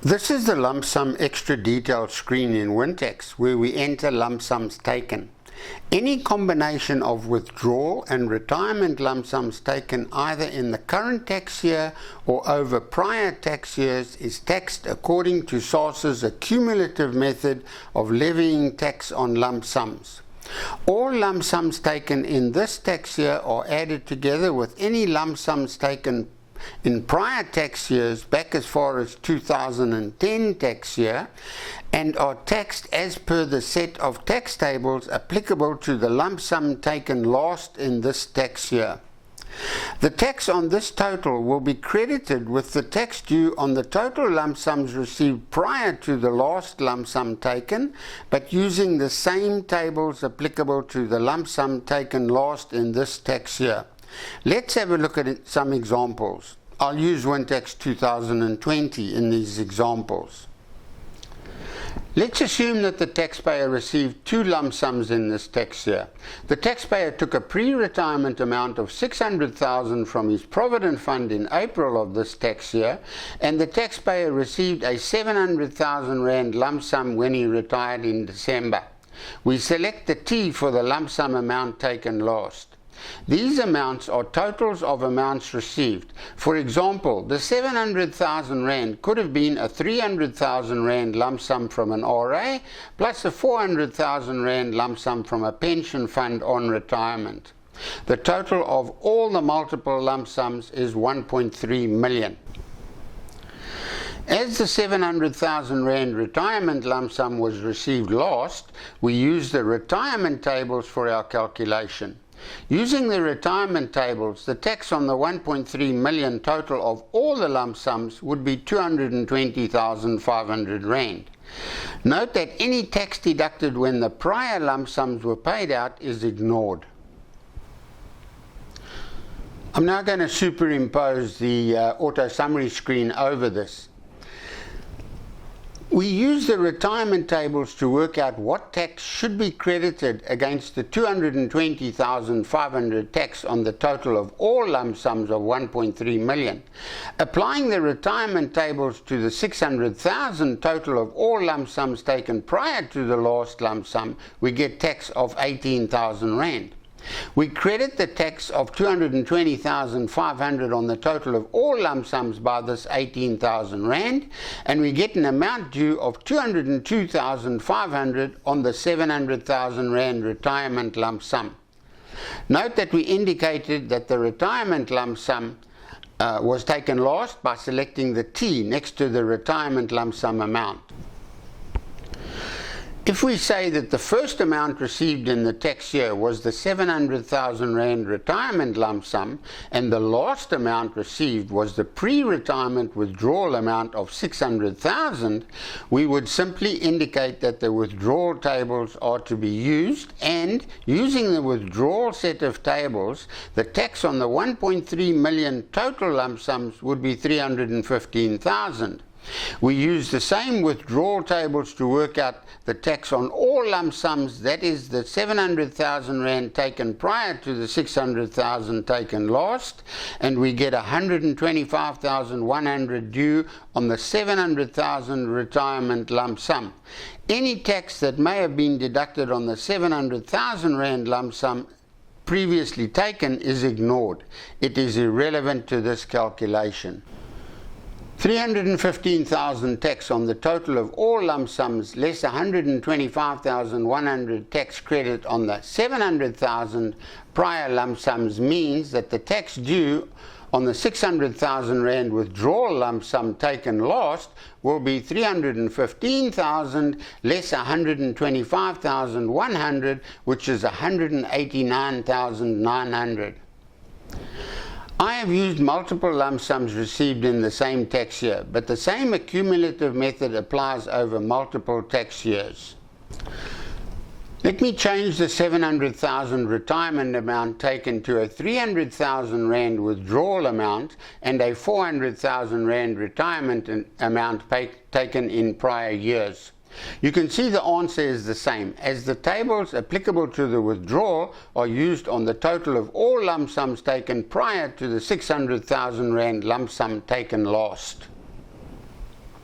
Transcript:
This is the lump sum extra detailed screen in Wintex where we enter lump sums taken. Any combination of withdrawal and retirement lump sums taken either in the current tax year or over prior tax years is taxed according to SARS's accumulative method of levying tax on lump sums. All lump sums taken in this tax year are added together with any lump sums taken in prior tax years back as far as 2010 tax year and are taxed as per the set of tax tables applicable to the lump sum taken last in this tax year. The tax on this total will be credited with the tax due on the total lump sums received prior to the last lump sum taken, but using the same tables applicable to the lump sum taken last in this tax year. Let's have a look at some examples. I'll use Wintex 2020 in these examples. Let's assume that the taxpayer received two lump sums in this tax year. The taxpayer took a pre-retirement amount of $600,000 from his Provident Fund in April of this tax year, and the taxpayer received a R700,000 lump sum when he retired in December. We select the T for the lump sum amount taken last. These amounts are totals of amounts received. For example, the R700,000 could have been a R300,000 lump sum from an RA plus a R400,000 lump sum from a pension fund on retirement. The total of all the multiple lump sums is 1.3 million. As the R700,000 retirement lump sum was received last, we use the retirement tables for our calculation. Using the retirement tables, the tax on the 1.3 million total of all the lump sums would be R220,500. Note that any tax deducted when the prior lump sums were paid out is ignored. I'm now going to superimpose the auto summary screen over this. We use the retirement tables to work out what tax should be credited against the $220,500 tax on the total of all lump sums of 1.3 million. Applying the retirement tables to the $600,000 total of all lump sums taken prior to the last lump sum, we get tax of R18,000. We credit the tax of $220,500 on the total of all lump sums by this R18,000, and we get an amount due of $202,500 on the R700,000 retirement lump sum. Note that we indicated that the retirement lump sum was taken last by selecting the T next to the retirement lump sum amount. If we say that the first amount received in the tax year was the R700,000 retirement lump sum and the last amount received was the pre-retirement withdrawal amount of $600,000, we would simply indicate that the withdrawal tables are to be used, and using the withdrawal set of tables, the tax on the 1.3 million total lump sums would be $315,000. We use the same withdrawal tables to work out the tax on all lump sums, that is the R700,000 taken prior to the $600,000 taken last, and we get $125,100 due on the R700,000 retirement lump sum. Any tax that may have been deducted on the R700,000 lump sum previously taken is ignored. It is irrelevant to this calculation. $315,000 tax on the total of all lump sums less $125,100 tax credit on the $700,000 prior lump sums means that the tax due on the R600,000 withdrawal lump sum taken last will be $315,000 less $125,100, which is $189,900. I have used multiple lump sums received in the same tax year, but the same accumulative method applies over multiple tax years. Let me change the $700,000 retirement amount taken to a R300,000 withdrawal amount and a R400,000 retirement amount taken in prior years. You can see the answer is the same, as the tables applicable to the withdrawal are used on the total of all lump sums taken prior to the R600,000 lump sum taken last.